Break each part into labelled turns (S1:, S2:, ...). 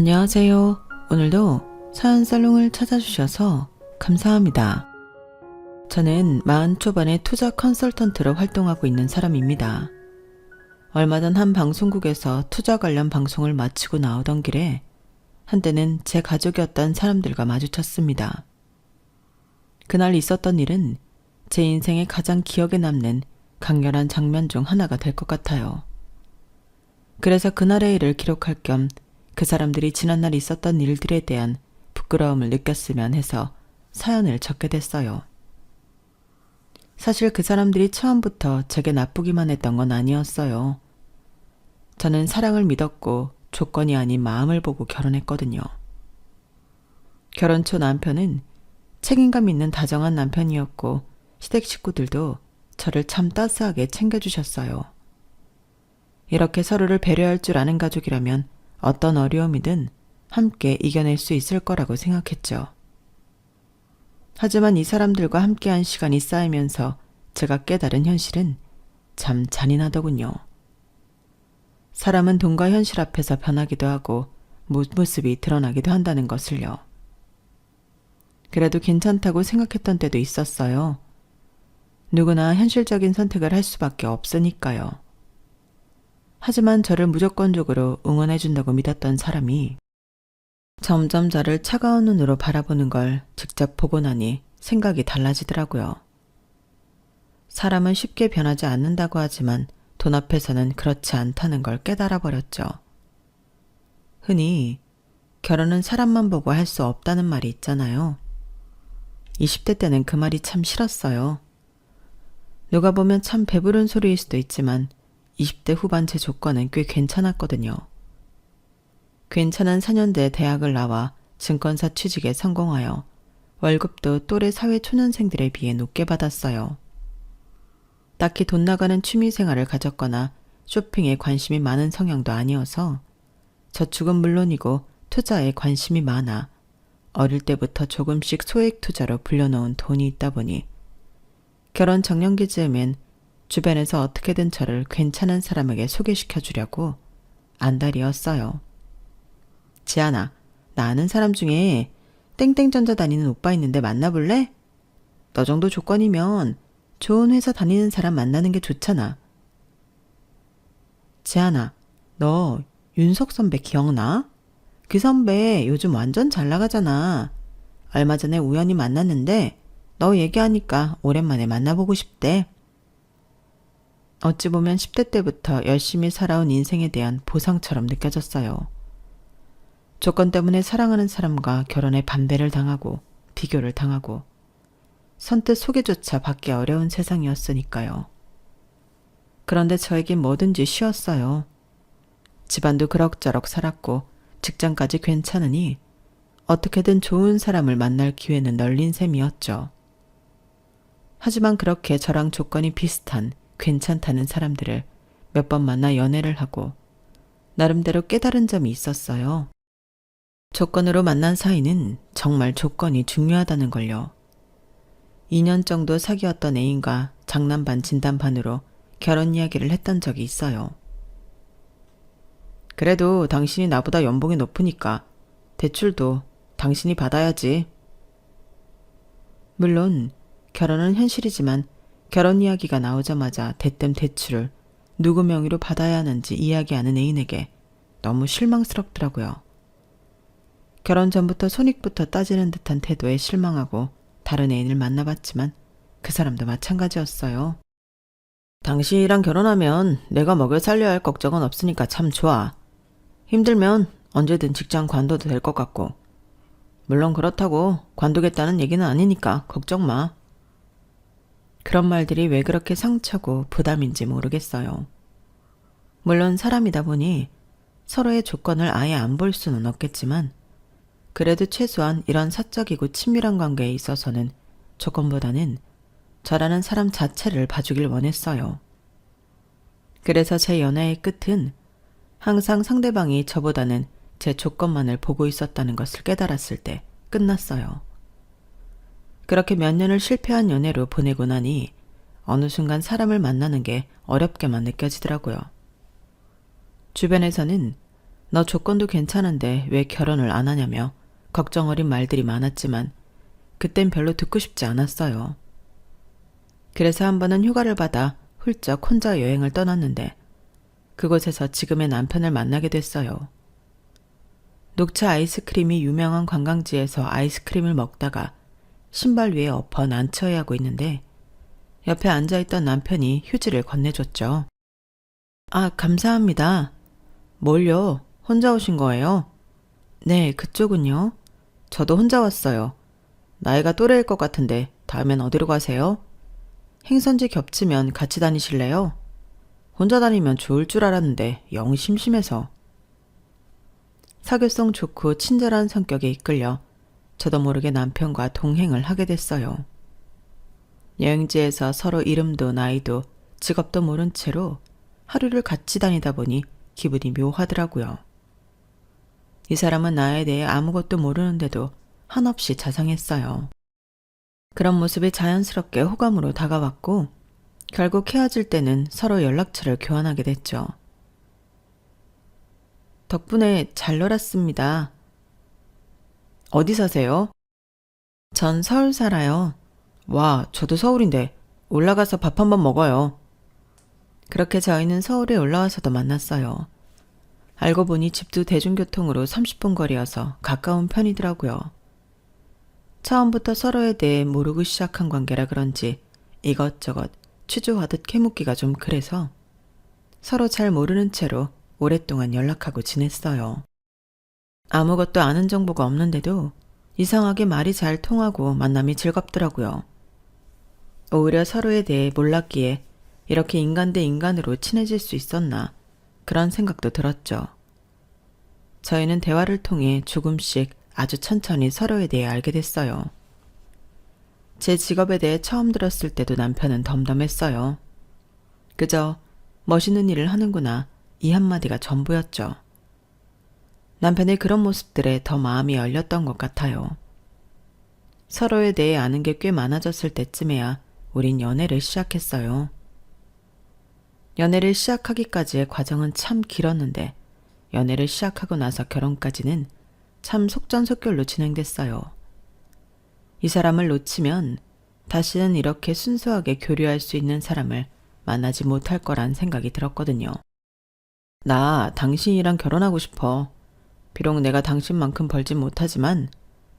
S1: 안녕하세요. 오늘도 사연살롱을 찾아주셔서 감사합니다. 저는 40 초반의 투자 컨설턴트로 활동하고 있는 사람입니다. 얼마 전 한 방송국에서 투자 관련 방송을 마치고 나오던 길에 한때는 제 가족이었던 사람들과 마주쳤습니다. 그날 있었던 일은 제 인생에 가장 기억에 남는 강렬한 장면 중 하나가 될 것 같아요. 그래서 그날의 일을 기록할 겸 그 사람들이 지난날 있었던 일들에 대한 부끄러움을 느꼈으면 해서 사연을 적게 됐어요. 사실 그 사람들이 처음부터 제게 나쁘기만 했던 건 아니었어요. 저는 사랑을 믿었고 조건이 아닌 마음을 보고 결혼했거든요. 결혼 초 남편은 책임감 있는 다정한 남편이었고 시댁 식구들도 저를 참 따스하게 챙겨주셨어요. 이렇게 서로를 배려할 줄 아는 가족이라면 어떤 어려움이든 함께 이겨낼 수 있을 거라고 생각했죠. 하지만 이 사람들과 함께한 시간이 쌓이면서 제가 깨달은 현실은 참 잔인하더군요. 사람은 돈과 현실 앞에서 변하기도 하고 모습이 드러나기도 한다는 것을요. 그래도 괜찮다고 생각했던 때도 있었어요. 누구나 현실적인 선택을 할 수밖에 없으니까요. 하지만 저를 무조건적으로 응원해준다고 믿었던 사람이 점점 저를 차가운 눈으로 바라보는 걸 직접 보고 나니 생각이 달라지더라고요. 사람은 쉽게 변하지 않는다고 하지만 돈 앞에서는 그렇지 않다는 걸 깨달아 버렸죠. 흔히 결혼은 사람만 보고 할 수 없다는 말이 있잖아요. 20대 때는 그 말이 참 싫었어요. 누가 보면 참 배부른 소리일 수도 있지만 20대 후반 제 조건은 꽤 괜찮았거든요. 괜찮은 4년대 대학을 나와 증권사 취직에 성공하여 월급도 또래 사회 초년생들에 비해 높게 받았어요. 딱히 돈 나가는 취미 생활을 가졌거나 쇼핑에 관심이 많은 성향도 아니어서 저축은 물론이고 투자에 관심이 많아 어릴 때부터 조금씩 소액 투자로 불려놓은 돈이 있다 보니 결혼 정년기 즈음엔 주변에서 어떻게든 저를 괜찮은 사람에게 소개시켜 주려고 안달이었어요. 지아나, 나 아는 사람 중에 땡땡전자 다니는 오빠 있는데 만나볼래? 너 정도 조건이면 좋은 회사 다니는 사람 만나는 게 좋잖아. 지아나, 너 윤석 선배 기억나? 그 선배 요즘 완전 잘 나가잖아. 얼마 전에 우연히 만났는데 너 얘기하니까 오랜만에 만나보고 싶대. 어찌 보면 10대 때부터 열심히 살아온 인생에 대한 보상처럼 느껴졌어요. 조건 때문에 사랑하는 사람과 결혼에 반대를 당하고 비교를 당하고 선뜻 소개조차 받기 어려운 세상이었으니까요. 그런데 저에겐 뭐든지 쉬웠어요. 집안도 그럭저럭 살았고 직장까지 괜찮으니 어떻게든 좋은 사람을 만날 기회는 널린 셈이었죠. 하지만 그렇게 저랑 조건이 비슷한 괜찮다는 사람들을 몇 번 만나 연애를 하고 나름대로 깨달은 점이 있었어요. 조건으로 만난 사이는 정말 조건이 중요하다는 걸요. 2년 정도 사귀었던 애인과 장난 반 진담 반으로 결혼 이야기를 했던 적이 있어요. 그래도 당신이 나보다 연봉이 높으니까 대출도 당신이 받아야지. 물론 결혼은 현실이지만 결혼 이야기가 나오자마자 대뜸 대출을 누구 명의로 받아야 하는지 이야기하는 애인에게 너무 실망스럽더라고요. 결혼 전부터 손익부터 따지는 듯한 태도에 실망하고 다른 애인을 만나봤지만 그 사람도 마찬가지였어요. 당신이랑 결혼하면 내가 먹여 살려야 할 걱정은 없으니까 참 좋아. 힘들면 언제든 직장 관둬도 될 것 같고. 물론 그렇다고 관두겠다는 얘기는 아니니까 걱정 마. 그런 말들이 왜 그렇게 상처고 부담인지 모르겠어요. 물론 사람이다 보니 서로의 조건을 아예 안 볼 수는 없겠지만 그래도 최소한 이런 사적이고 친밀한 관계에 있어서는 조건보다는 저라는 사람 자체를 봐주길 원했어요. 그래서 제 연애의 끝은 항상 상대방이 저보다는 제 조건만을 보고 있었다는 것을 깨달았을 때 끝났어요. 그렇게 몇 년을 실패한 연애로 보내고 나니 어느 순간 사람을 만나는 게 어렵게만 느껴지더라고요. 주변에서는 너 조건도 괜찮은데 왜 결혼을 안 하냐며 걱정 어린 말들이 많았지만 그땐 별로 듣고 싶지 않았어요. 그래서 한 번은 휴가를 받아 훌쩍 혼자 여행을 떠났는데 그곳에서 지금의 남편을 만나게 됐어요. 녹차 아이스크림이 유명한 관광지에서 아이스크림을 먹다가 신발 위에 엎어 난처해하고 있는데 옆에 앉아있던 남편이 휴지를 건네줬죠. 아, 감사합니다. 뭘요? 혼자 오신 거예요? 네, 그쪽은요? 저도 혼자 왔어요. 나이가 또래일 것 같은데 다음엔 어디로 가세요? 행선지 겹치면 같이 다니실래요? 혼자 다니면 좋을 줄 알았는데 영 심심해서. 사교성 좋고 친절한 성격에 이끌려 저도 모르게 남편과 동행을 하게 됐어요. 여행지에서 서로 이름도 나이도 직업도 모른 채로 하루를 같이 다니다 보니 기분이 묘하더라고요. 이 사람은 나에 대해 아무것도 모르는데도 한없이 자상했어요. 그런 모습이 자연스럽게 호감으로 다가왔고 결국 헤어질 때는 서로 연락처를 교환하게 됐죠. 덕분에 잘 놀았습니다. 어디 사세요? 전 서울 살아요. 와, 저도 서울인데 올라가서 밥 한번 먹어요. 그렇게 저희는 서울에 올라와서도 만났어요. 알고 보니 집도 대중교통으로 30분 거리여서 가까운 편이더라고요. 처음부터 서로에 대해 모르고 시작한 관계라 그런지 이것저것 취조하듯 캐묻기가 좀 그래서 서로 잘 모르는 채로 오랫동안 연락하고 지냈어요. 아무것도 아는 정보가 없는데도 이상하게 말이 잘 통하고 만남이 즐겁더라고요. 오히려 서로에 대해 몰랐기에 이렇게 인간 대 인간으로 친해질 수 있었나 그런 생각도 들었죠. 저희는 대화를 통해 조금씩 아주 천천히 서로에 대해 알게 됐어요. 제 직업에 대해 처음 들었을 때도 남편은 덤덤했어요. 그저 멋있는 일을 하는구나 이 한마디가 전부였죠. 남편의 그런 모습들에 더 마음이 열렸던 것 같아요. 서로에 대해 아는 게 꽤 많아졌을 때쯤에야 우린 연애를 시작했어요. 연애를 시작하기까지의 과정은 참 길었는데 연애를 시작하고 나서 결혼까지는 참 속전속결로 진행됐어요. 이 사람을 놓치면 다시는 이렇게 순수하게 교류할 수 있는 사람을 만나지 못할 거란 생각이 들었거든요. 나 당신이랑 결혼하고 싶어. 비록 내가 당신만큼 벌진 못하지만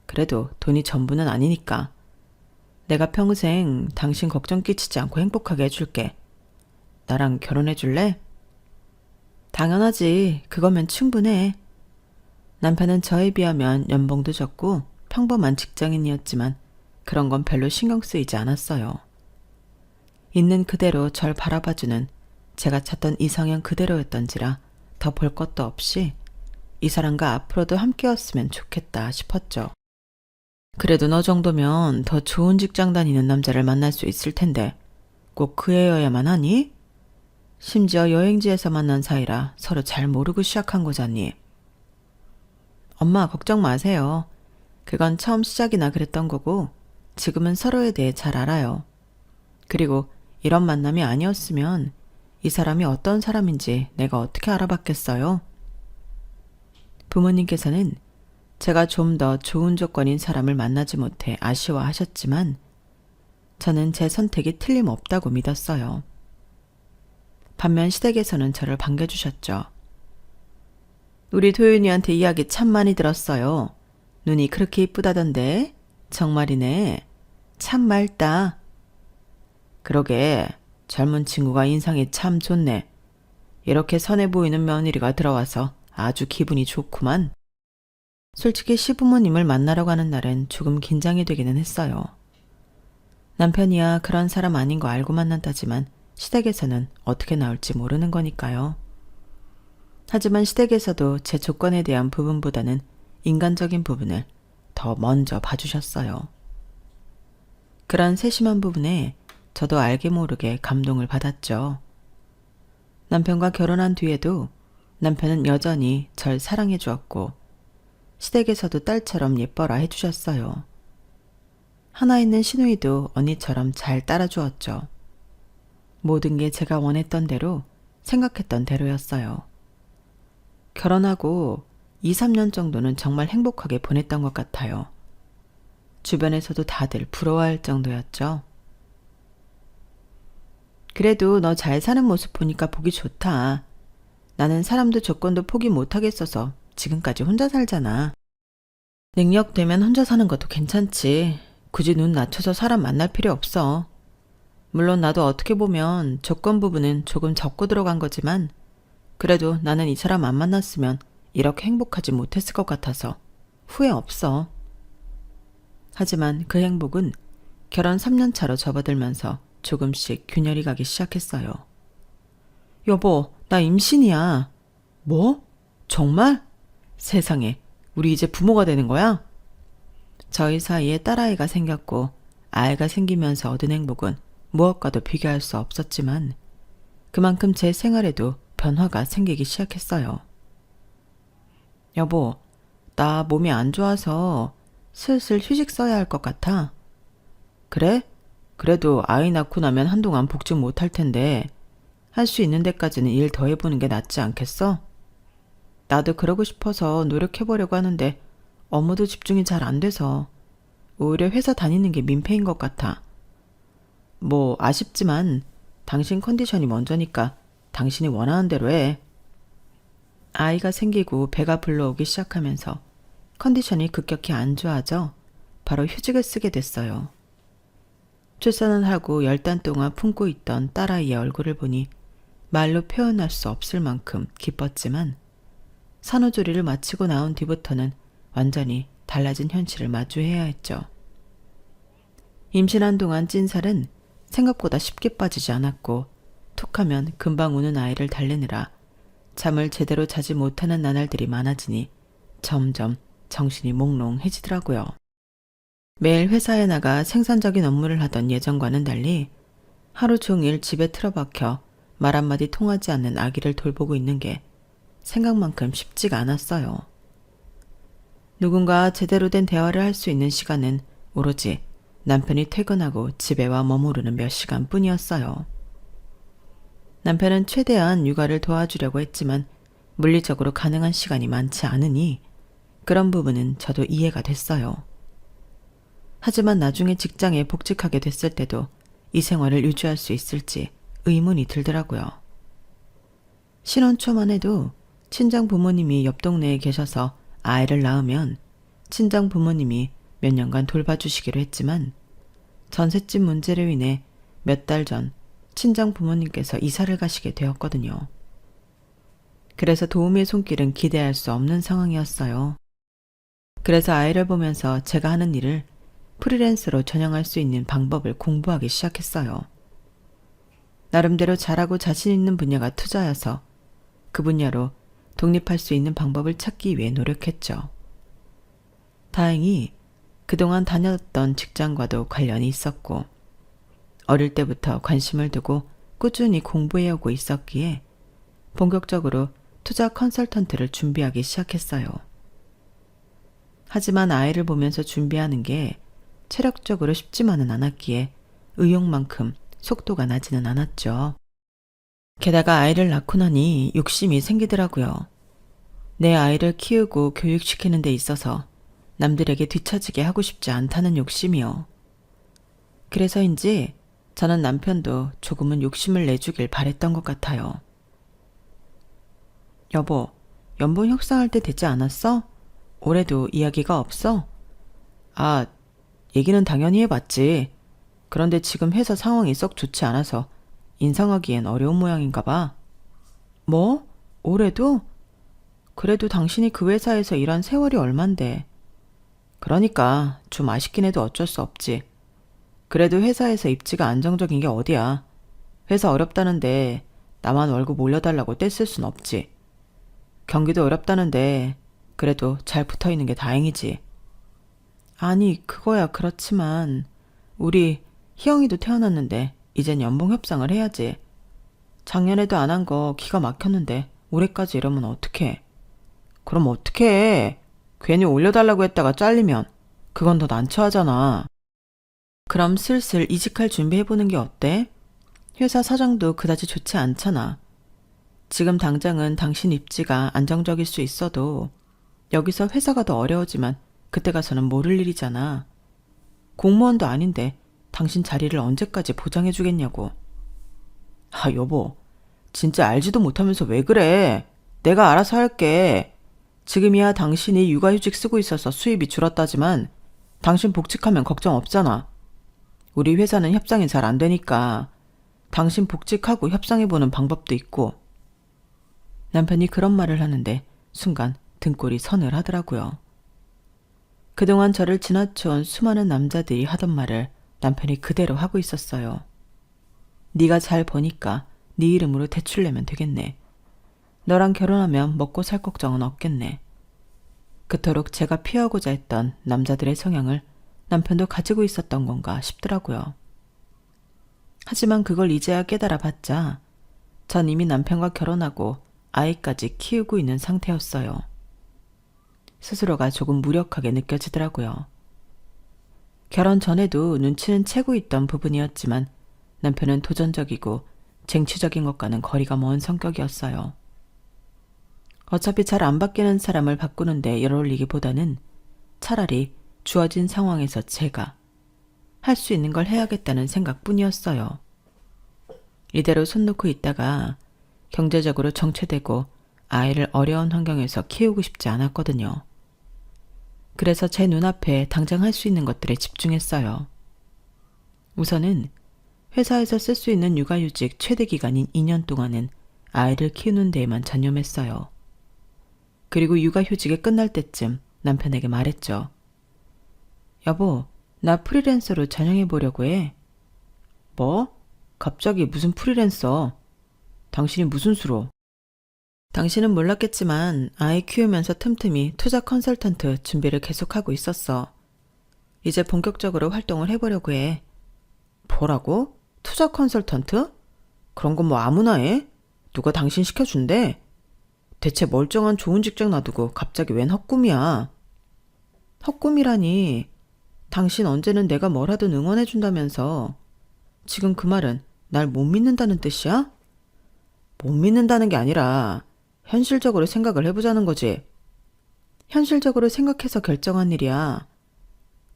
S1: 그래도 돈이 전부는 아니니까. 내가 평생 당신 걱정 끼치지 않고 행복하게 해줄게. 나랑 결혼해 줄래? 당연하지. 그거면 충분해. 남편은 저에 비하면 연봉도 적고 평범한 직장인이었지만 그런 건 별로 신경 쓰이지 않았어요. 있는 그대로 절 바라봐주는 제가 찾던 이상형 그대로였던지라 더 볼 것도 없이 이 사람과 앞으로도 함께였으면 좋겠다 싶었죠. 그래도 너 정도면 더 좋은 직장 다니는 남자를 만날 수 있을 텐데 꼭 그 애여야만 하니? 심지어 여행지에서 만난 사이라 서로 잘 모르고 시작한 거잖니. 엄마 걱정 마세요. 그건 처음 시작이나 그랬던 거고 지금은 서로에 대해 잘 알아요. 그리고 이런 만남이 아니었으면 이 사람이 어떤 사람인지 내가 어떻게 알아봤겠어요? 부모님께서는 제가 좀 더 좋은 조건인 사람을 만나지 못해 아쉬워하셨지만 저는 제 선택이 틀림없다고 믿었어요. 반면 시댁에서는 저를 반겨주셨죠. 우리 도윤이한테 이야기 참 많이 들었어요. 눈이 그렇게 이쁘다던데. 정말이네. 참 맑다. 그러게 젊은 친구가 인상이 참 좋네. 이렇게 선해 보이는 며느리가 들어와서 아주 기분이 좋구만. 솔직히 시부모님을 만나러 가는 날엔 조금 긴장이 되기는 했어요. 남편이야 그런 사람 아닌 거 알고 만난다지만 시댁에서는 어떻게 나올지 모르는 거니까요. 하지만 시댁에서도 제 조건에 대한 부분보다는 인간적인 부분을 더 먼저 봐주셨어요. 그런 세심한 부분에 저도 알게 모르게 감동을 받았죠. 남편과 결혼한 뒤에도 남편은 여전히 절 사랑해 주었고 시댁에서도 딸처럼 예뻐라 해주셨어요. 하나 있는 시누이도 언니처럼 잘 따라주었죠. 모든 게 제가 원했던 대로 생각했던 대로였어요. 결혼하고 2, 3년 정도는 정말 행복하게 보냈던 것 같아요. 주변에서도 다들 부러워할 정도였죠. 그래도 너 잘 사는 모습 보니까 보기 좋다. 나는 사람도 조건도 포기 못하겠어서 지금까지 혼자 살잖아. 능력 되면 혼자 사는 것도 괜찮지. 굳이 눈 낮춰서 사람 만날 필요 없어. 물론 나도 어떻게 보면 조건 부분은 조금 접고 들어간 거지만 그래도 나는 이 사람 안 만났으면 이렇게 행복하지 못했을 것 같아서 후회 없어. 하지만 그 행복은 결혼 3년 차로 접어들면서 조금씩 균열이 가기 시작했어요. 여보, 나 임신이야. 뭐? 정말? 세상에, 우리 이제 부모가 되는 거야? 저희 사이에 딸아이가 생겼고 아이가 생기면서 얻은 행복은 무엇과도 비교할 수 없었지만 그만큼 제 생활에도 변화가 생기기 시작했어요. 여보, 나 몸이 안 좋아서 슬슬 휴직 써야 할 것 같아. 그래? 그래도 아이 낳고 나면 한동안 복직 못 할 텐데 할 수 있는 데까지는 일 더 해보는 게 낫지 않겠어? 나도 그러고 싶어서 노력해보려고 하는데 업무도 집중이 잘 안 돼서 오히려 회사 다니는 게 민폐인 것 같아. 뭐 아쉽지만 당신 컨디션이 먼저니까 당신이 원하는 대로 해. 아이가 생기고 배가 불러오기 시작하면서 컨디션이 급격히 안 좋아져 바로 휴직을 쓰게 됐어요. 출산을 하고 10달 동안 품고 있던 딸아이의 얼굴을 보니 말로 표현할 수 없을 만큼 기뻤지만 산후조리를 마치고 나온 뒤부터는 완전히 달라진 현실을 마주해야 했죠. 임신한 동안 찐 살은 생각보다 쉽게 빠지지 않았고 툭하면 금방 우는 아이를 달래느라 잠을 제대로 자지 못하는 나날들이 많아지니 점점 정신이 몽롱해지더라고요. 매일 회사에 나가 생산적인 업무를 하던 예전과는 달리 하루 종일 집에 틀어박혀 말 한마디 통하지 않는 아기를 돌보고 있는 게 생각만큼 쉽지가 않았어요. 누군가 제대로 된 대화를 할 수 있는 시간은 오로지 남편이 퇴근하고 집에 와 머무르는 몇 시간뿐이었어요. 남편은 최대한 육아를 도와주려고 했지만 물리적으로 가능한 시간이 많지 않으니 그런 부분은 저도 이해가 됐어요. 하지만 나중에 직장에 복직하게 됐을 때도 이 생활을 유지할 수 있을지 의문이 들더라고요. 신혼 초만 해도 친정 부모님이 옆 동네에 계셔서 아이를 낳으면 친정 부모님이 몇 년간 돌봐주시기로 했지만 전셋집 문제로 인해 몇 달 전 친정 부모님께서 이사를 가시게 되었거든요. 그래서 도움의 손길은 기대할 수 없는 상황이었어요. 그래서 아이를 보면서 제가 하는 일을 프리랜서로 전향할 수 있는 방법을 공부하기 시작했어요. 나름대로 잘하고 자신 있는 분야가 투자여서 그 분야로 독립할 수 있는 방법을 찾기 위해 노력했죠. 다행히 그동안 다녔던 직장과도 관련이 있었고 어릴 때부터 관심을 두고 꾸준히 공부해오고 있었기에 본격적으로 투자 컨설턴트를 준비하기 시작했어요. 하지만 아이를 보면서 준비하는 게 체력적으로 쉽지만은 않았기에 의욕만큼 속도가 나지는 않았죠. 게다가 아이를 낳고 나니 욕심이 생기더라고요. 내 아이를 키우고 교육시키는 데 있어서 남들에게 뒤처지게 하고 싶지 않다는 욕심이요. 그래서인지 저는 남편도 조금은 욕심을 내주길 바랬던 것 같아요. 여보, 연봉 협상할 때 되지 않았어? 올해도 이야기가 없어? 아, 얘기는 당연히 해봤지. 그런데 지금 회사 상황이 썩 좋지 않아서 인상하기엔 어려운 모양인가 봐. 뭐? 올해도? 그래도 당신이 그 회사에서 일한 세월이 얼만데. 그러니까 좀 아쉽긴 해도 어쩔 수 없지. 그래도 회사에서 입지가 안정적인 게 어디야. 회사 어렵다는데 나만 월급 올려달라고 떼쓸 순 없지. 경기도 어렵다는데 그래도 잘 붙어있는 게 다행이지. 아니, 그거야 그렇지만 우리 희영이도 태어났는데 이젠 연봉 협상을 해야지. 작년에도 안 한 거 기가 막혔는데 올해까지 이러면 어떡해. 그럼 어떡해. 괜히 올려달라고 했다가 잘리면 그건 더 난처하잖아. 그럼 슬슬 이직할 준비해보는 게 어때? 회사 사정도 그다지 좋지 않잖아. 지금 당장은 당신 입지가 안정적일 수 있어도 여기서 회사가 더 어려워지면 그때 가서는 모를 일이잖아. 공무원도 아닌데 당신 자리를 언제까지 보장해 주겠냐고. 아, 여보. 진짜 알지도 못하면서 왜 그래? 내가 알아서 할게. 지금이야 당신이 육아휴직 쓰고 있어서 수입이 줄었다지만 당신 복직하면 걱정 없잖아. 우리 회사는 협상이 잘 안 되니까 당신 복직하고 협상해보는 방법도 있고. 남편이 그런 말을 하는데 순간 등골이 서늘하더라고요. 그동안 저를 지나쳐온 수많은 남자들이 하던 말을 남편이 그대로 하고 있었어요. 네가 잘 버니까 네 이름으로 대출 내면 되겠네. 너랑 결혼하면 먹고 살 걱정은 없겠네. 그토록 제가 피하고자 했던 남자들의 성향을 남편도 가지고 있었던 건가 싶더라고요. 하지만 그걸 이제야 깨달아 봤자 전 이미 남편과 결혼하고 아이까지 키우고 있는 상태였어요. 스스로가 조금 무력하게 느껴지더라고요. 결혼 전에도 눈치는 채고 있던 부분이었지만 남편은 도전적이고 쟁취적인 것과는 거리가 먼 성격이었어요. 어차피 잘 안 바뀌는 사람을 바꾸는데 열 올리기보다는 차라리 주어진 상황에서 제가 할 수 있는 걸 해야겠다는 생각뿐이었어요. 이대로 손 놓고 있다가 경제적으로 정체되고 아이를 어려운 환경에서 키우고 싶지 않았거든요. 그래서 제 눈앞에 당장 할 수 있는 것들에 집중했어요. 우선은 회사에서 쓸 수 있는 육아휴직 최대 기간인 2년 동안은 아이를 키우는 데에만 전념했어요. 그리고 육아휴직이 끝날 때쯤 남편에게 말했죠. 여보, 나 프리랜서로 전향해보려고 해. 뭐? 갑자기 무슨 프리랜서? 당신이 무슨 수로? 당신은 몰랐겠지만 아이 키우면서 틈틈이 투자 컨설턴트 준비를 계속하고 있었어. 이제 본격적으로 활동을 해보려고 해. 뭐라고? 투자 컨설턴트? 그런 건 뭐 아무나 해? 누가 당신 시켜준대? 대체 멀쩡한 좋은 직장 놔두고 갑자기 웬 헛꿈이야? 헛꿈이라니. 당신 언제는 내가 뭘 하든 응원해준다면서. 지금 그 말은 날 못 믿는다는 뜻이야? 못 믿는다는 게 아니라 현실적으로 생각을 해보자는 거지. 현실적으로 생각해서 결정한 일이야.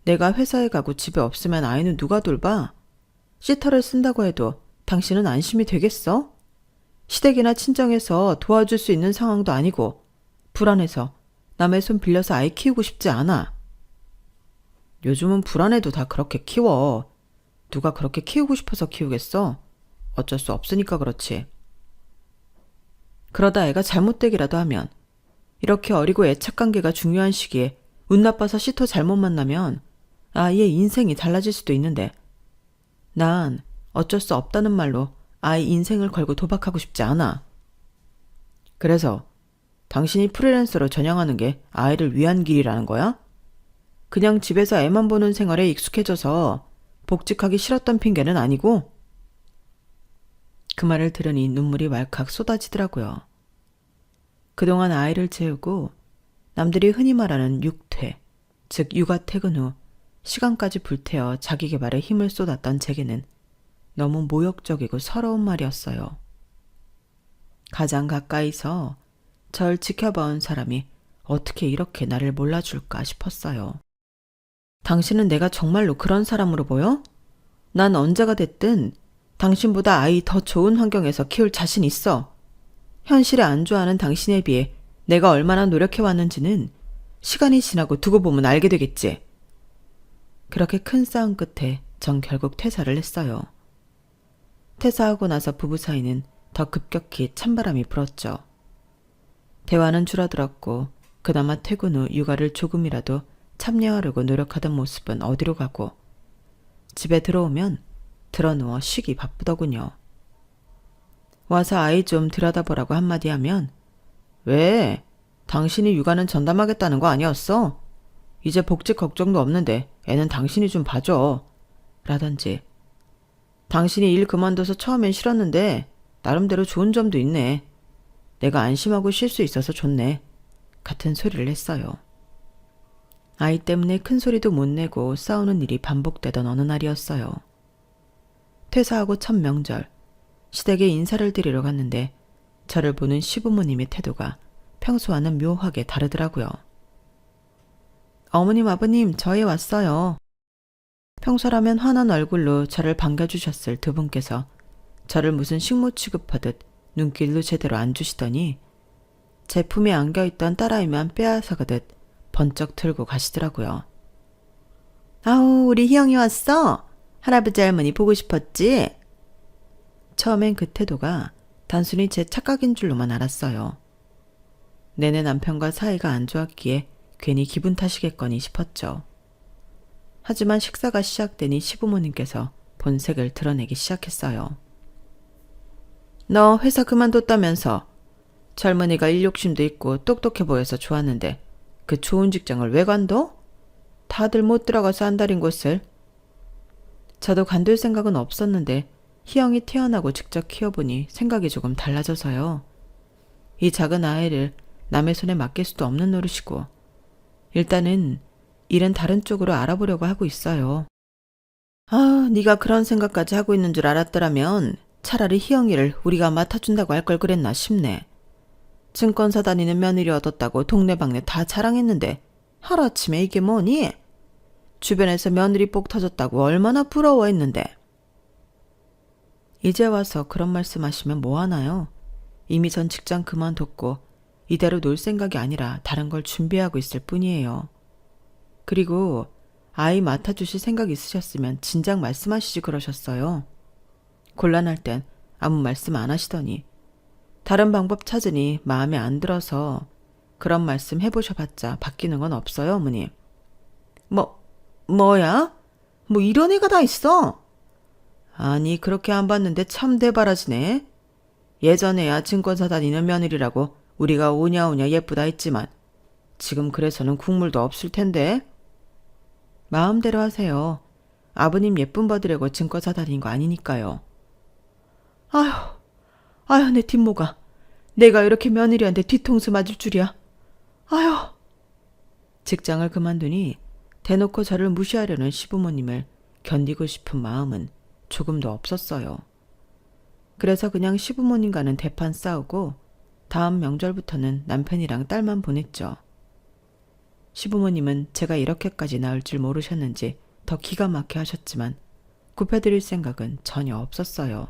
S1: 내가 회사에 가고 집에 없으면 아이는 누가 돌봐? 시터를 쓴다고 해도 당신은 안심이 되겠어? 시댁이나 친정에서 도와줄 수 있는 상황도 아니고 불안해서 남의 손 빌려서 아이 키우고 싶지 않아. 요즘은 불안해도 다 그렇게 키워. 누가 그렇게 키우고 싶어서 키우겠어? 어쩔 수 없으니까 그렇지. 그러다 애가 잘못되기라도 하면 이렇게 어리고 애착 관계가 중요한 시기에 운 나빠서 시터 잘못 만나면 아이의 인생이 달라질 수도 있는데 난 어쩔 수 없다는 말로 아이 인생을 걸고 도박하고 싶지 않아. 그래서 당신이 프리랜서로 전향하는 게 아이를 위한 길이라는 거야? 그냥 집에서 애만 보는 생활에 익숙해져서 복직하기 싫었던 핑계는 아니고? 그 말을 들으니 눈물이 왈칵 쏟아지더라고요. 그동안 아이를 재우고 남들이 흔히 말하는 육퇴, 즉 육아 퇴근 후 시간까지 불태워 자기 개발에 힘을 쏟았던 제게는 너무 모욕적이고 서러운 말이었어요. 가장 가까이서 절 지켜봐온 사람이 어떻게 이렇게 나를 몰라줄까 싶었어요. 당신은 내가 정말로 그런 사람으로 보여? 난 언제가 됐든 당신보다 아이 더 좋은 환경에서 키울 자신 있어. 현실에 안주하는 당신에 비해 내가 얼마나 노력해왔는지는 시간이 지나고 두고 보면 알게 되겠지. 그렇게 큰 싸움 끝에 전 결국 퇴사를 했어요. 퇴사하고 나서 부부 사이는 더 급격히 찬바람이 불었죠. 대화는 줄어들었고 그나마 퇴근 후 육아를 조금이라도 참여하려고 노력하던 모습은 어디로 가고 집에 들어오면 드러누워 쉬기 바쁘더군요. 와서 아이 좀 들여다보라고 한마디 하면 왜? 당신이 육아는 전담하겠다는 거 아니었어? 이제 복직 걱정도 없는데 애는 당신이 좀 봐줘. 라든지 당신이 일 그만둬서 처음엔 싫었는데 나름대로 좋은 점도 있네. 내가 안심하고 쉴 수 있어서 좋네. 같은 소리를 했어요. 아이 때문에 큰 소리도 못 내고 싸우는 일이 반복되던 어느 날이었어요. 퇴사하고 첫 명절, 시댁에 인사를 드리러 갔는데 저를 보는 시부모님의 태도가 평소와는 묘하게 다르더라고요. 어머님, 아버님, 저희 왔어요. 평소라면 환한 얼굴로 저를 반겨주셨을 두 분께서 저를 무슨 식모 취급하듯 눈길도 제대로 안 주시더니 제품에 안겨있던 딸아이만 빼앗아가듯 번쩍 들고 가시더라고요. 아우, 우리 희영이 왔어? 할아버지 할머니 보고 싶었지? 처음엔 그 태도가 단순히 제 착각인 줄로만 알았어요. 내내 남편과 사이가 안 좋았기에 괜히 기분 탓이겠거니 싶었죠. 하지만 식사가 시작되니 시부모님께서 본색을 드러내기 시작했어요. 너 회사 그만뒀다면서? 젊은이가 일 욕심도 있고 똑똑해 보여서 좋았는데 그 좋은 직장을 왜 관둬? 다들 못 들어가서 안달인 곳을. 저도 관둘 생각은 없었는데 희영이 태어나고 직접 키워보니 생각이 조금 달라져서요. 이 작은 아이를 남의 손에 맡길 수도 없는 노릇이고 일단은 일은 다른 쪽으로 알아보려고 하고 있어요. 아, 네가 그런 생각까지 하고 있는 줄 알았더라면 차라리 희영이를 우리가 맡아준다고 할 걸 그랬나 싶네. 증권사 다니는 며느리 얻었다고 동네방네 다 자랑했는데 하루아침에 이게 뭐니? 주변에서 며느리 복 터졌다고 얼마나 부러워했는데. 이제 와서 그런 말씀하시면 뭐하나요? 이미 전 직장 그만뒀고 이대로 놀 생각이 아니라 다른 걸 준비하고 있을 뿐이에요. 그리고 아이 맡아주실 생각 있으셨으면 진작 말씀하시지 그러셨어요. 곤란할 땐 아무 말씀 안 하시더니 다른 방법 찾으니 마음에 안 들어서 그런 말씀 해보셔봤자 바뀌는 건 없어요, 어머님. 뭐야? 뭐 이런 애가 다 있어? 아니, 그렇게 안 봤는데 참 대바라지네. 예전에야 증권사 다니는 며느리라고 우리가 오냐오냐 예쁘다 했지만 지금 그래서는 국물도 없을 텐데. 마음대로 하세요. 아버님 예쁨 받으려고 증권사 다닌 거 아니니까요. 아휴, 내 뒷모가. 내가 이렇게 며느리한테 뒤통수 맞을 줄이야. 아휴. 직장을 그만두니 대놓고 저를 무시하려는 시부모님을 견디고 싶은 마음은 조금도 없었어요. 그래서 그냥 시부모님과는 대판 싸우고 다음 명절부터는 남편이랑 딸만 보냈죠. 시부모님은 제가 이렇게까지 나을 줄 모르셨는지 더 기가 막혀 하셨지만 굽혀드릴 생각은 전혀 없었어요.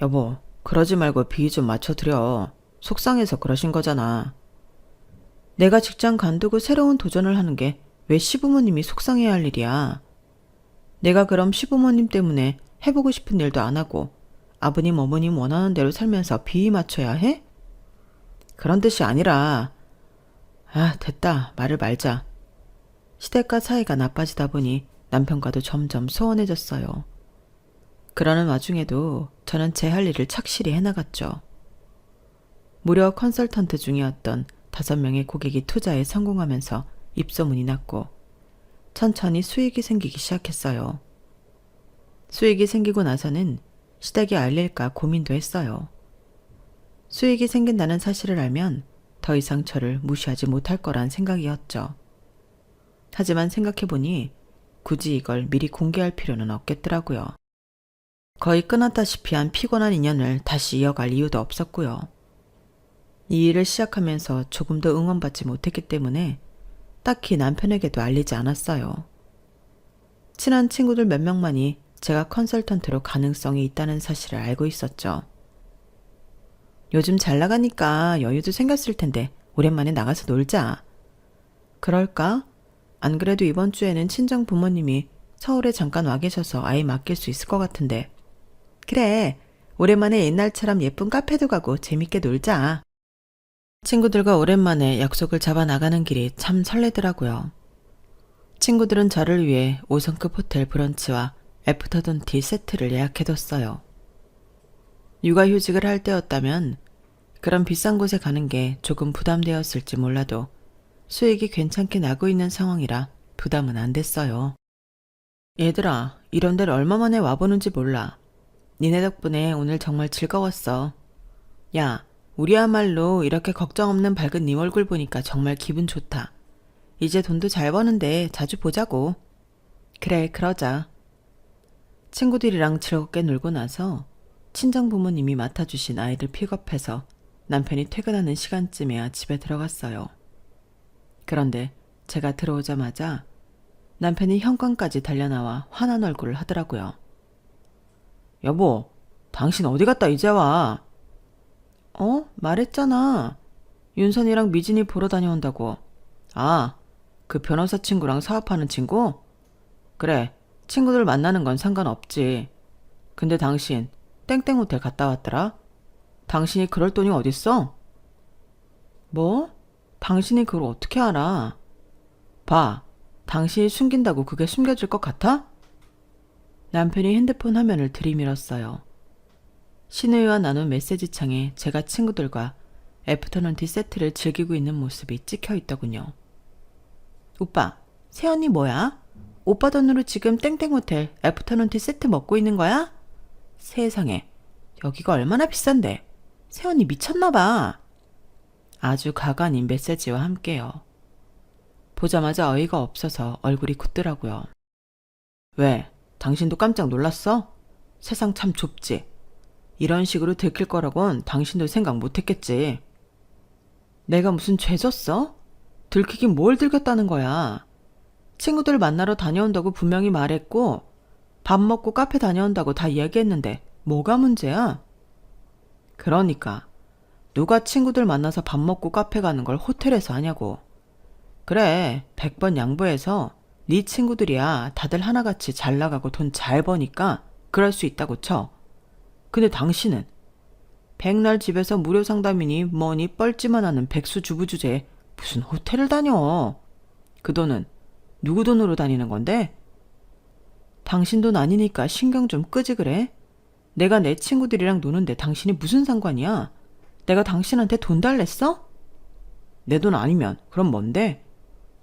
S1: 여보, 그러지 말고 비위 좀 맞춰드려. 속상해서 그러신 거잖아. 내가 직장 관두고 새로운 도전을 하는 게 왜 시부모님이 속상해야 할 일이야. 내가 그럼 시부모님 때문에 해보고 싶은 일도 안 하고 아버님 어머님 원하는 대로 살면서 비위 맞춰야 해? 그런 뜻이 아니라. 아, 됐다. 말을 말자. 시댁과 사이가 나빠지다 보니 남편과도 점점 소원해졌어요. 그러는 와중에도 저는 제 할 일을 착실히 해나갔죠. 무려 컨설턴트 중이었던 5명의 고객이 투자에 성공하면서 입소문이 났고 천천히 수익이 생기기 시작했어요. 수익이 생기고 나서는 시댁에 알릴까 고민도 했어요. 수익이 생긴다는 사실을 알면 더 이상 저를 무시하지 못할 거란 생각이었죠. 하지만 생각해보니 굳이 이걸 미리 공개할 필요는 없겠더라고요. 거의 끊었다시피 한 피곤한 인연을 다시 이어갈 이유도 없었고요. 이 일을 시작하면서 조금 더 응원받지 못했기 때문에 딱히 남편에게도 알리지 않았어요. 친한 친구들 몇 명만이 제가 컨설턴트로 가능성이 있다는 사실을 알고 있었죠. 요즘 잘 나가니까 여유도 생겼을 텐데 오랜만에 나가서 놀자. 그럴까? 안 그래도 이번 주에는 친정 부모님이 서울에 잠깐 와 계셔서 아이 맡길 수 있을 것 같은데. 그래, 오랜만에 옛날처럼 예쁜 카페도 가고 재밌게 놀자. 친구들과 오랜만에 약속을 잡아 나가는 길이 참 설레더라고요. 친구들은 저를 위해 5성급 호텔 브런치와 애프터눈 티 세트를 예약해뒀어요. 육아휴직을 할 때였다면 그런 비싼 곳에 가는 게 조금 부담되었을지 몰라도 수익이 괜찮게 나고 있는 상황이라 부담은 안 됐어요. 얘들아, 이런 데를 얼마 만에 와보는지 몰라. 니네 덕분에 오늘 정말 즐거웠어. 야, 우리야말로 이렇게 걱정 없는 밝은 네 얼굴 보니까 정말 기분 좋다. 이제 돈도 잘 버는데 자주 보자고. 그래, 그러자. 친구들이랑 즐겁게 놀고 나서 친정 부모님이 맡아주신 아이들 픽업해서 남편이 퇴근하는 시간쯤에야 집에 들어갔어요. 그런데 제가 들어오자마자 남편이 현관까지 달려나와 화난 얼굴을 하더라고요. 여보, 당신 어디 갔다 이제 와? 말했잖아. 윤선이랑 미진이 보러 다녀온다고. 아, 그 변호사 친구랑 사업하는 친구? 그래, 친구들 만나는 건 상관없지. 근데 당신 땡땡 호텔 갔다 왔더라? 당신이 그럴 돈이 어딨어? 뭐? 당신이 그걸 어떻게 알아? 봐, 당신이 숨긴다고 그게 숨겨질 것 같아? 남편이 핸드폰 화면을 들이밀었어요. 신우이와 나눈 메시지창에 제가 친구들과 애프터눈티 세트를 즐기고 있는 모습이 찍혀 있더군요. 오빠, 새언니 뭐야? 오빠 돈으로 지금 땡땡 호텔 애프터눈티 세트 먹고 있는 거야? 세상에, 여기가 얼마나 비싼데? 새언니 미쳤나봐. 아주 가관인 메시지와 함께요. 보자마자 어이가 없어서 얼굴이 굳더라고요. 왜? 당신도 깜짝 놀랐어? 세상 참 좁지. 이런 식으로 들킬 거라곤 당신도 생각 못했겠지. 내가 무슨 죄 졌어? 들키긴 뭘 들켰다는 거야. 친구들 만나러 다녀온다고 분명히 말했고 밥 먹고 카페 다녀온다고 다 얘기했는데 뭐가 문제야? 그러니까 누가 친구들 만나서 밥 먹고 카페 가는 걸 호텔에서 하냐고. 그래, 100번 양보해서 네 친구들이야 다들 하나같이 잘 나가고 돈 잘 버니까 그럴 수 있다고 쳐. 근데 당신은 백날 집에서 무료 상담이니 뭐니 뻘짓만 하는 백수 주부 주제에 무슨 호텔을 다녀. 그 돈은 누구 돈으로 다니는 건데? 당신 돈 아니니까 신경 좀 끄지 그래? 내가 내 친구들이랑 노는데 당신이 무슨 상관이야? 내가 당신한테 돈 달랬어? 내 돈 아니면 그럼 뭔데?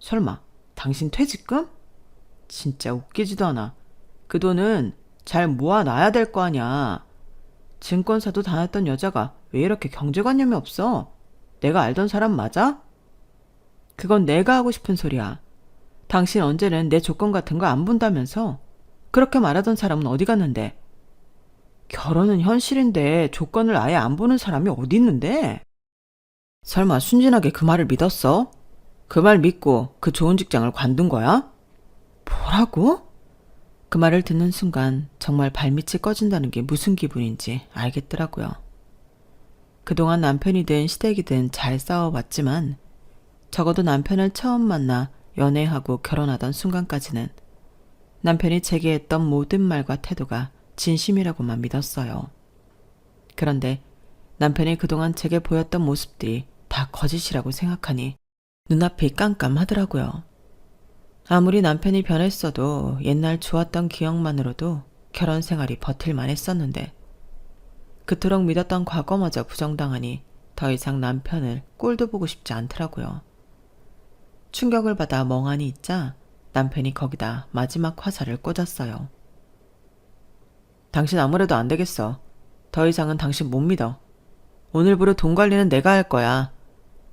S1: 설마 당신 퇴직금? 진짜 웃기지도 않아. 그 돈은 잘 모아놔야 될 거 아냐. 증권사도 다녔던 여자가 왜 이렇게 경제관념이 없어? 내가 알던 사람 맞아? 그건 내가 하고 싶은 소리야. 당신 언제는 내 조건 같은 거 안 본다면서? 그렇게 말하던 사람은 어디 갔는데? 결혼은 현실인데 조건을 아예 안 보는 사람이 어디 있는데? 설마 순진하게 그 말을 믿었어? 그 말 믿고 그 좋은 직장을 관둔 거야? 뭐라고? 그 말을 듣는 순간 정말 발밑이 꺼진다는 게 무슨 기분인지 알겠더라고요. 그동안 남편이든 시댁이든 잘 싸워왔지만 적어도 남편을 처음 만나 연애하고 결혼하던 순간까지는 남편이 제게 했던 모든 말과 태도가 진심이라고만 믿었어요. 그런데 남편이 그동안 제게 보였던 모습들이 다 거짓이라고 생각하니 눈앞이 깜깜하더라고요. 아무리 남편이 변했어도 옛날 좋았던 기억만으로도 결혼 생활이 버틸만 했었는데 그토록 믿었던 과거마저 부정당하니 더 이상 남편을 꼴도 보고 싶지 않더라고요. 충격을 받아 멍하니 있자 남편이 거기다 마지막 화살을 꽂았어요. 당신 아무래도 안 되겠어. 더 이상은 당신 못 믿어. 오늘부로 돈 관리는 내가 할 거야.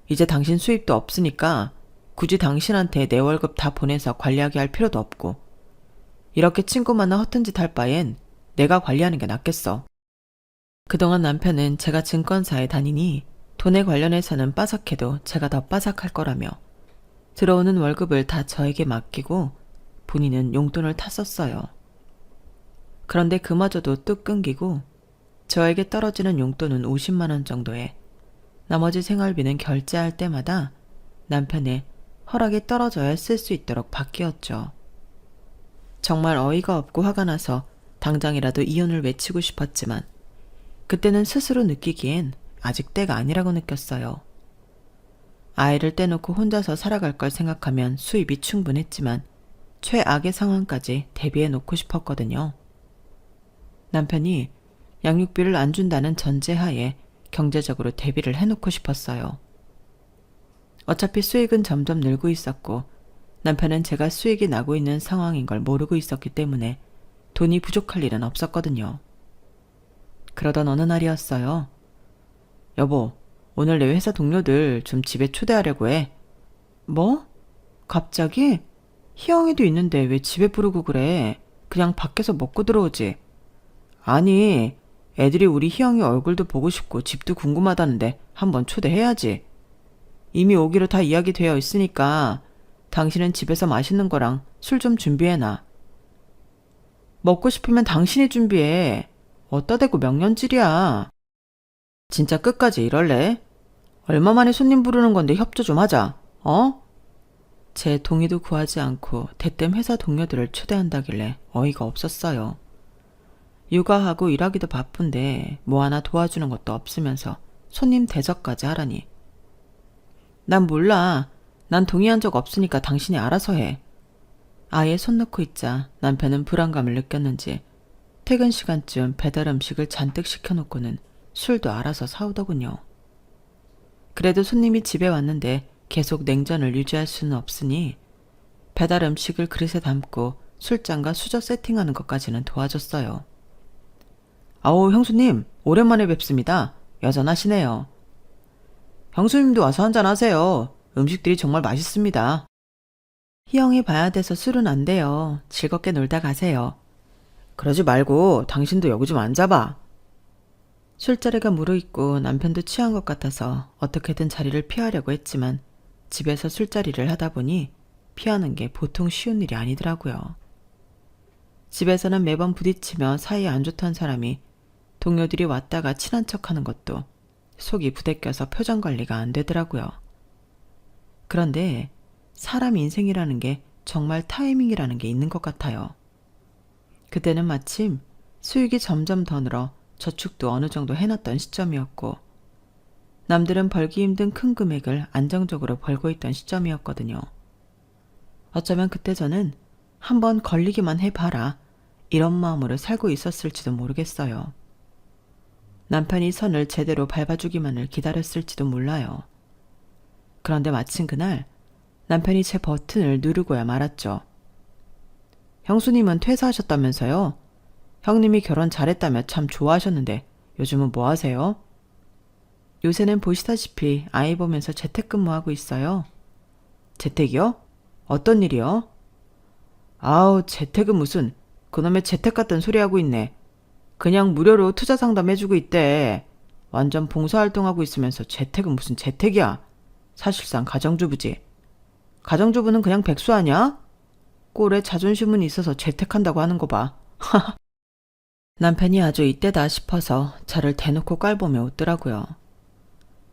S1: 이제 당신 수입도 없으니까 굳이 당신한테 내 월급 다 보내서 관리하게 할 필요도 없고 이렇게 친구 만나 허튼 짓 할 바엔 내가 관리하는 게 낫겠어. 그동안 남편은 제가 증권사에 다니니 돈에 관련해서는 빠삭해도 제가 더 빠삭할 거라며 들어오는 월급을 다 저에게 맡기고 본인은 용돈을 탔었어요. 그런데 그마저도 뚝 끊기고 저에게 떨어지는 용돈은 50만 원 정도에 나머지 생활비는 결제할 때마다 남편의 허락이 떨어져야 쓸 수 있도록 바뀌었죠. 정말 어이가 없고 화가 나서 당장이라도 이혼을 외치고 싶었지만 그때는 스스로 느끼기엔 아직 때가 아니라고 느꼈어요. 아이를 떼놓고 혼자서 살아갈 걸 생각하면 수입이 충분했지만 최악의 상황까지 대비해 놓고 싶었거든요. 남편이 양육비를 안 준다는 전제하에 경제적으로 대비를 해놓고 싶었어요. 어차피 수익은 점점 늘고 있었고 남편은 제가 수익이 나고 있는 상황인 걸 모르고 있었기 때문에 돈이 부족할 일은 없었거든요. 그러던 어느 날이었어요. 여보, 오늘 내 회사 동료들 좀 집에 초대하려고 해. 뭐? 갑자기? 희영이도 있는데 왜 집에 부르고 그래? 그냥 밖에서 먹고 들어오지. 아니, 애들이 우리 희영이 얼굴도 보고 싶고 집도 궁금하다는데 한번 초대해야지. 이미 오기로 다 이야기되어 있으니까 당신은 집에서 맛있는 거랑 술 좀 준비해놔. 먹고 싶으면 당신이 준비해. 어따 대고 명년질이야. 진짜 끝까지 이럴래? 얼마 만에 손님 부르는 건데 협조 좀 하자. 어? 제 동의도 구하지 않고 대뜸 회사 동료들을 초대한다길래 어이가 없었어요. 육아하고 일하기도 바쁜데 뭐 하나 도와주는 것도 없으면서 손님 대접까지 하라니. 난 몰라. 난 동의한 적 없으니까 당신이 알아서 해. 아예 손 놓고 있자 남편은 불안감을 느꼈는지 퇴근 시간쯤 배달 음식을 잔뜩 시켜놓고는 술도 알아서 사오더군요. 그래도 손님이 집에 왔는데 계속 냉전을 유지할 수는 없으니 배달 음식을 그릇에 담고 술잔과 수저 세팅하는 것까지는 도와줬어요. 아오, 형수님, 오랜만에 뵙습니다. 여전하시네요. 형수님도 와서 한잔 하세요. 음식들이 정말 맛있습니다. 희영이 봐야 돼서 술은 안 돼요. 즐겁게 놀다 가세요. 그러지 말고 당신도 여기 좀 앉아봐. 술자리가 무르익고 남편도 취한 것 같아서 어떻게든 자리를 피하려고 했지만 집에서 술자리를 하다 보니 피하는 게 보통 쉬운 일이 아니더라고요. 집에서는 매번 부딪히며 사이 안 좋던 사람이 동료들이 왔다가 친한 척하는 것도 속이 부대껴서 표정 관리가 안 되더라고요. 그런데 사람 인생이라는 게 정말 타이밍이라는 게 있는 것 같아요. 그때는 마침 수익이 점점 더 늘어 저축도 어느 정도 해놨던 시점이었고 남들은 벌기 힘든 큰 금액을 안정적으로 벌고 있던 시점이었거든요. 어쩌면 그때 저는 한번 걸리기만 해봐라 이런 마음으로 살고 있었을지도 모르겠어요. 남편이 선을 제대로 밟아주기만을 기다렸을지도 몰라요. 그런데 마침 그날 남편이 제 버튼을 누르고야 말았죠. 형수님은 퇴사하셨다면서요? 형님이 결혼 잘했다며 참 좋아하셨는데 요즘은 뭐 하세요? 요새는 보시다시피 아이 보면서 재택근무하고 있어요. 재택이요? 어떤 일이요? 아우, 재택은 무슨 그놈의 재택 같은 소리 하고 있네. 그냥 무료로 투자 상담해주고 있대. 완전 봉사활동하고 있으면서 재택은 무슨 재택이야. 사실상 가정주부지. 가정주부는 그냥 백수 아냐? 꼴에 자존심은 있어서 재택한다고 하는 거 봐. 남편이 아주 이때다 싶어서 저를 대놓고 깔보며 웃더라고요.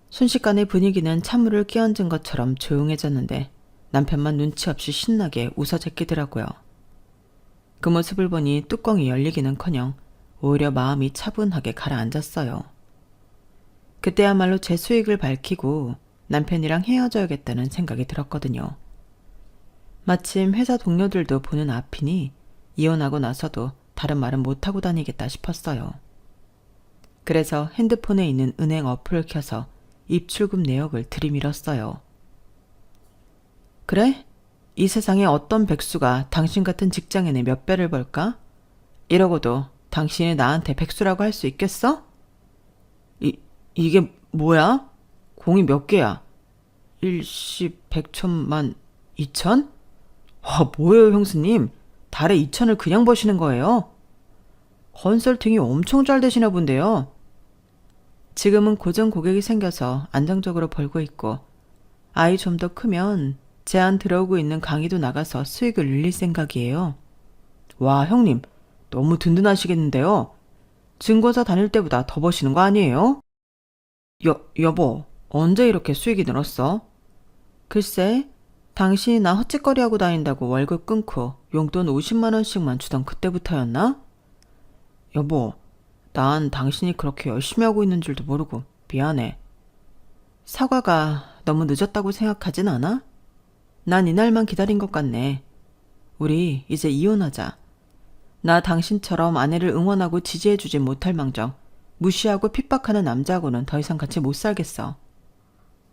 S1: 순식간에 분위기는 찬물을 끼얹은 것처럼 조용해졌는데 남편만 눈치 없이 신나게 웃어 제끼더라고요. 그 모습을 보니 뚜껑이 열리기는커녕 오히려 마음이 차분하게 가라앉았어요. 그때야말로 제 수익을 밝히고 남편이랑 헤어져야겠다는 생각이 들었거든요. 마침 회사 동료들도 보는 앞이니 이혼하고 나서도 다른 말은 못하고 다니겠다 싶었어요. 그래서 핸드폰에 있는 은행 어플을 켜서 입출금 내역을 들이밀었어요. 그래? 이 세상에 어떤 백수가 당신 같은 직장인의 몇 배를 벌까? 이러고도 당신이 나한테 백수라고 할 수 있겠어? 이게 뭐야? 공이 몇 개야? 일십, 백천만, 이천? 와, 뭐예요, 형수님? 달에 2천을 그냥 버시는 거예요? 컨설팅이 엄청 잘 되시나 본데요. 지금은 고정 고객이 생겨서 안정적으로 벌고 있고 아이 좀 더 크면 제안 들어오고 있는 강의도 나가서 수익을 늘릴 생각이에요. 와, 형님, 너무 든든하시겠는데요? 증권사 다닐 때보다 더 버시는 거 아니에요? 여보, 언제 이렇게 수익이 늘었어? 글쎄, 당신이 나 헛짓거리하고 다닌다고 월급 끊고 용돈 50만 원씩만 주던 그때부터였나? 여보, 난 당신이 그렇게 열심히 하고 있는 줄도 모르고 미안해. 사과가 너무 늦었다고 생각하진 않아? 난 이날만 기다린 것 같네. 우리 이제 이혼하자. 나 당신처럼 아내를 응원하고 지지해주지 못할 망정 무시하고 핍박하는 남자하고는 더 이상 같이 못 살겠어.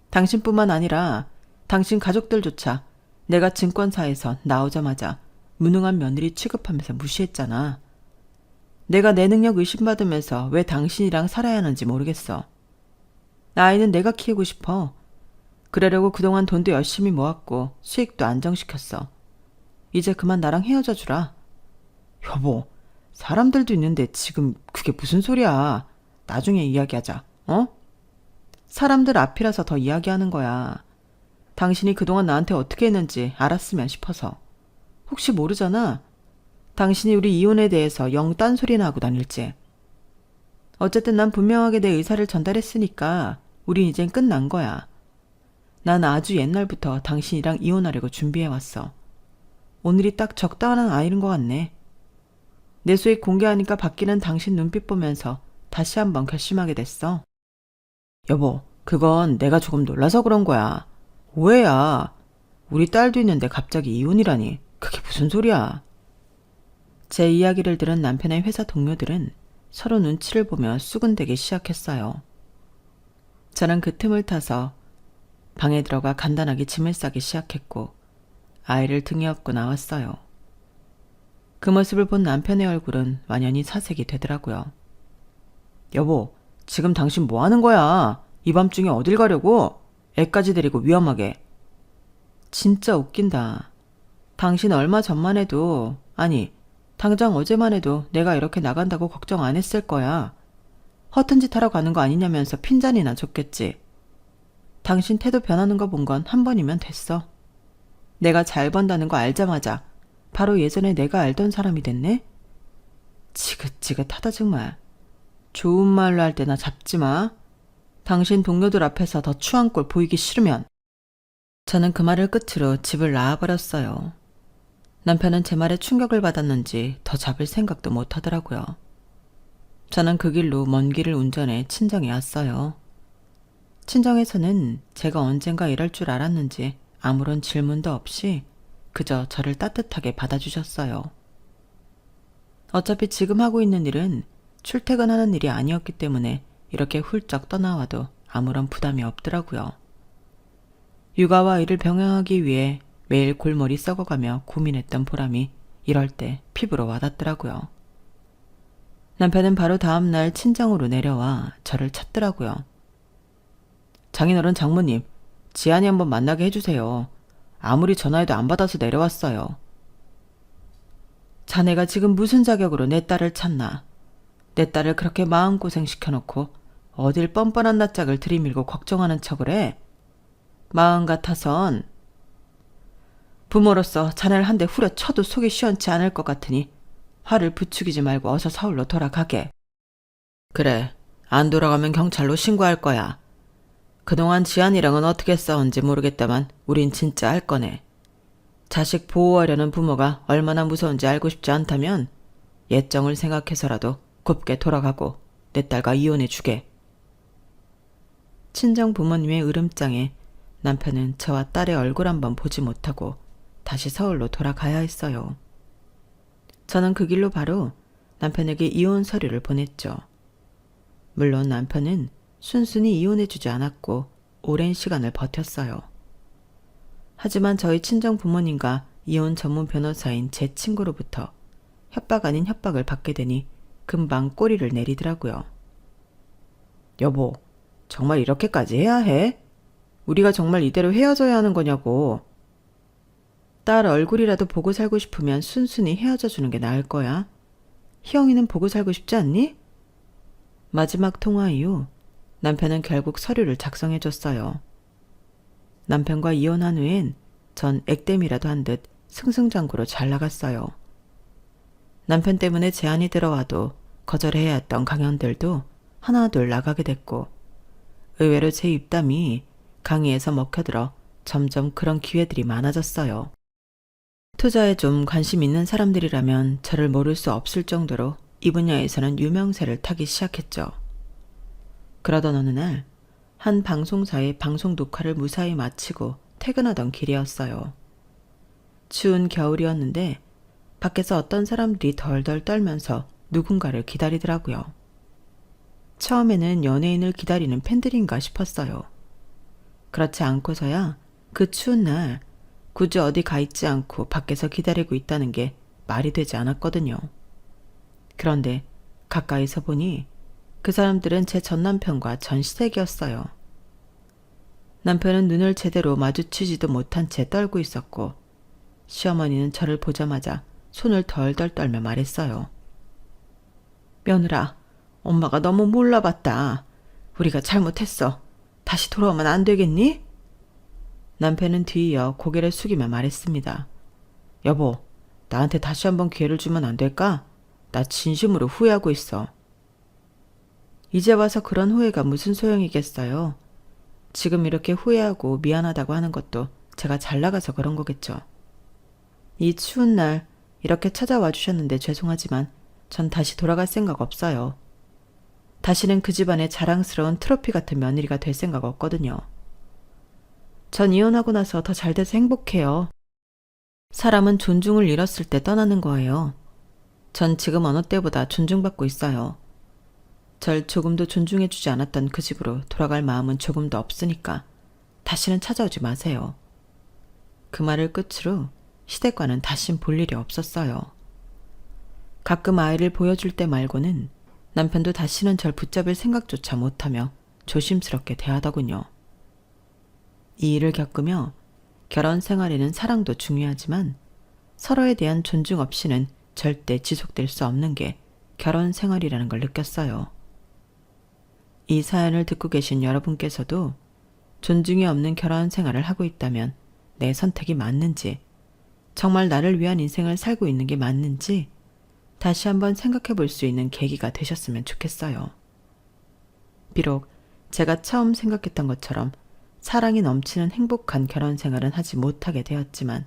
S1: 당신뿐만 아니라 당신 가족들조차 내가 증권사에서 나오자마자 무능한 며느리 취급하면서 무시했잖아. 내가 내 능력 의심받으면서 왜 당신이랑 살아야 하는지 모르겠어. 아이는 내가 키우고 싶어. 그러려고 그동안 돈도 열심히 모았고 수익도 안정시켰어. 이제 그만 나랑 헤어져 주라. 여보, 사람들도 있는데 지금 그게 무슨 소리야. 나중에 이야기하자. 어? 사람들 앞이라서 더 이야기하는 거야. 당신이 그동안 나한테 어떻게 했는지 알았으면 싶어서. 혹시 모르잖아. 당신이 우리 이혼에 대해서 영 딴소리나 하고 다닐지. 어쨌든 난 분명하게 내 의사를 전달했으니까 우린 이젠 끝난 거야. 난 아주 옛날부터 당신이랑 이혼하려고 준비해왔어. 오늘이 딱 적당한 아이인 것 같네. 내 소식 공개하니까 바뀌는 당신 눈빛 보면서 다시 한번 결심하게 됐어. 여보, 그건 내가 조금 놀라서 그런 거야. 오해야. 우리 딸도 있는데 갑자기 이혼이라니. 그게 무슨 소리야. 제 이야기를 들은 남편의 회사 동료들은 서로 눈치를 보며 수군대기 시작했어요. 저는 그 틈을 타서 방에 들어가 간단하게 짐을 싸기 시작했고 아이를 등에 업고 나왔어요. 그 모습을 본 남편의 얼굴은 완연히 사색이 되더라고요. 여보, 지금 당신 뭐 하는 거야? 이 밤중에 어딜 가려고? 애까지 데리고 위험하게. 진짜 웃긴다. 당신 얼마 전만 해도, 아니, 당장 어제만 해도 내가 이렇게 나간다고 걱정 안 했을 거야. 허튼 짓 하러 가는 거 아니냐면서 핀잔이나 줬겠지. 당신 태도 변하는 거 본 건 한 번이면 됐어. 내가 잘 번다는 거 알자마자 바로 예전에 내가 알던 사람이 됐네? 지긋지긋하다 정말. 좋은 말로 할 때나 잡지 마. 당신 동료들 앞에서 더 추한 꼴 보이기 싫으면. 저는 그 말을 끝으로 집을 나와버렸어요. 남편은 제 말에 충격을 받았는지 더 잡을 생각도 못 하더라고요. 저는 그 길로 먼 길을 운전해 친정에 왔어요. 친정에서는 제가 언젠가 이럴 줄 알았는지 아무런 질문도 없이 그저 저를 따뜻하게 받아주셨어요. 어차피 지금 하고 있는 일은 출퇴근하는 일이 아니었기 때문에 이렇게 훌쩍 떠나와도 아무런 부담이 없더라고요. 육아와 일을 병행하기 위해 매일 골머리 썩어가며 고민했던 보람이 이럴 때 피부로 와닿더라고요. 남편은 바로 다음날 친정으로 내려와 저를 찾더라고요. 장인어른 장모님, 지안이 한번 만나게 해주세요. 아무리 전화해도 안 받아서 내려왔어요. 자네가 지금 무슨 자격으로 내 딸을 찾나. 내 딸을 그렇게 마음고생 시켜놓고 어딜 뻔뻔한 낯짝을 들이밀고 걱정하는 척을 해. 마음 같아선 부모로서 자네를 한 대 후려쳐도 속이 시원치 않을 것 같으니 화를 부추기지 말고 어서 서울로 돌아가게. 그래, 안 돌아가면 경찰로 신고할 거야. 그동안 지안이랑은 어떻게 싸운지 모르겠다만 우린 진짜 할 거네. 자식 보호하려는 부모가 얼마나 무서운지 알고 싶지 않다면 예정을 생각해서라도 곱게 돌아가고 내 딸과 이혼해 주게. 친정 부모님의 으름장에 남편은 저와 딸의 얼굴 한번 보지 못하고 다시 서울로 돌아가야 했어요. 저는 그 길로 바로 남편에게 이혼 서류를 보냈죠. 물론 남편은 순순히 이혼해주지 않았고 오랜 시간을 버텼어요. 하지만 저희 친정 부모님과 이혼 전문 변호사인 제 친구로부터 협박 아닌 협박을 받게 되니 금방 꼬리를 내리더라고요. 여보, 정말 이렇게까지 해야 해? 우리가 정말 이대로 헤어져야 하는 거냐고. 딸 얼굴이라도 보고 살고 싶으면 순순히 헤어져 주는 게 나을 거야. 희영이는 보고 살고 싶지 않니? 마지막 통화 이후 남편은 결국 서류를 작성해 줬어요. 남편과 이혼한 후엔 전 액땜이라도 한 듯 승승장구로 잘 나갔어요. 남편 때문에 제안이 들어와도 거절해야 했던 강연들도 하나둘 나가게 됐고 의외로 제 입담이 강의에서 먹혀들어 점점 그런 기회들이 많아졌어요. 투자에 좀 관심 있는 사람들이라면 저를 모를 수 없을 정도로 이 분야에서는 유명세를 타기 시작했죠. 그러던 어느 날 한 방송사의 방송 녹화를 무사히 마치고 퇴근하던 길이었어요. 추운 겨울이었는데 밖에서 어떤 사람들이 덜덜 떨면서 누군가를 기다리더라고요. 처음에는 연예인을 기다리는 팬들인가 싶었어요. 그렇지 않고서야 그 추운 날 굳이 어디 가 있지 않고 밖에서 기다리고 있다는 게 말이 되지 않았거든요. 그런데 가까이서 보니 그 사람들은 제 전남편과 전 시댁이었어요. 남편은 눈을 제대로 마주치지도 못한 채 떨고 있었고 시어머니는 저를 보자마자 손을 덜덜 떨며 말했어요. 며느라, 엄마가 너무 몰라봤다. 우리가 잘못했어. 다시 돌아오면 안 되겠니? 남편은 뒤이어 고개를 숙이며 말했습니다. 여보, 나한테 다시 한번 기회를 주면 안 될까? 나 진심으로 후회하고 있어. 이제 와서 그런 후회가 무슨 소용이겠어요. 지금 이렇게 후회하고 미안하다고 하는 것도 제가 잘 나가서 그런 거겠죠. 이 추운 날 이렇게 찾아와 주셨는데 죄송하지만 전 다시 돌아갈 생각 없어요. 다시는 그 집안의 자랑스러운 트로피 같은 며느리가 될 생각 없거든요. 전 이혼하고 나서 더 잘 돼서 행복해요. 사람은 존중을 잃었을 때 떠나는 거예요. 전 지금 어느 때보다 존중받고 있어요. 절 조금도 존중해주지 않았던 그 집으로 돌아갈 마음은 조금도 없으니까 다시는 찾아오지 마세요. 그 말을 끝으로 시댁과는 다신 볼 일이 없었어요. 가끔 아이를 보여줄 때 말고는 남편도 다시는 절 붙잡을 생각조차 못하며 조심스럽게 대하더군요. 이 일을 겪으며 결혼 생활에는 사랑도 중요하지만 서로에 대한 존중 없이는 절대 지속될 수 없는 게 결혼 생활이라는 걸 느꼈어요. 이 사연을 듣고 계신 여러분께서도 존중이 없는 결혼 생활을 하고 있다면 내 선택이 맞는지, 정말 나를 위한 인생을 살고 있는 게 맞는지 다시 한번 생각해 볼 수 있는 계기가 되셨으면 좋겠어요. 비록 제가 처음 생각했던 것처럼 사랑이 넘치는 행복한 결혼 생활은 하지 못하게 되었지만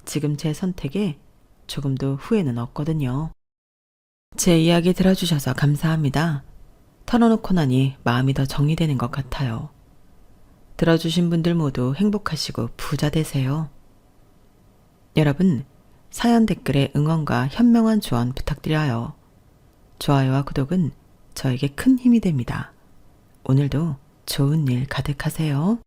S1: 지금 제 선택에 조금도 후회는 없거든요. 제 이야기 들어주셔서 감사합니다. 털어놓고 나니 마음이 더 정리되는 것 같아요. 들어주신 분들 모두 행복하시고 부자 되세요. 여러분, 사연 댓글에 응원과 현명한 조언 부탁드려요. 좋아요와 구독은 저에게 큰 힘이 됩니다. 오늘도 좋은 일 가득하세요.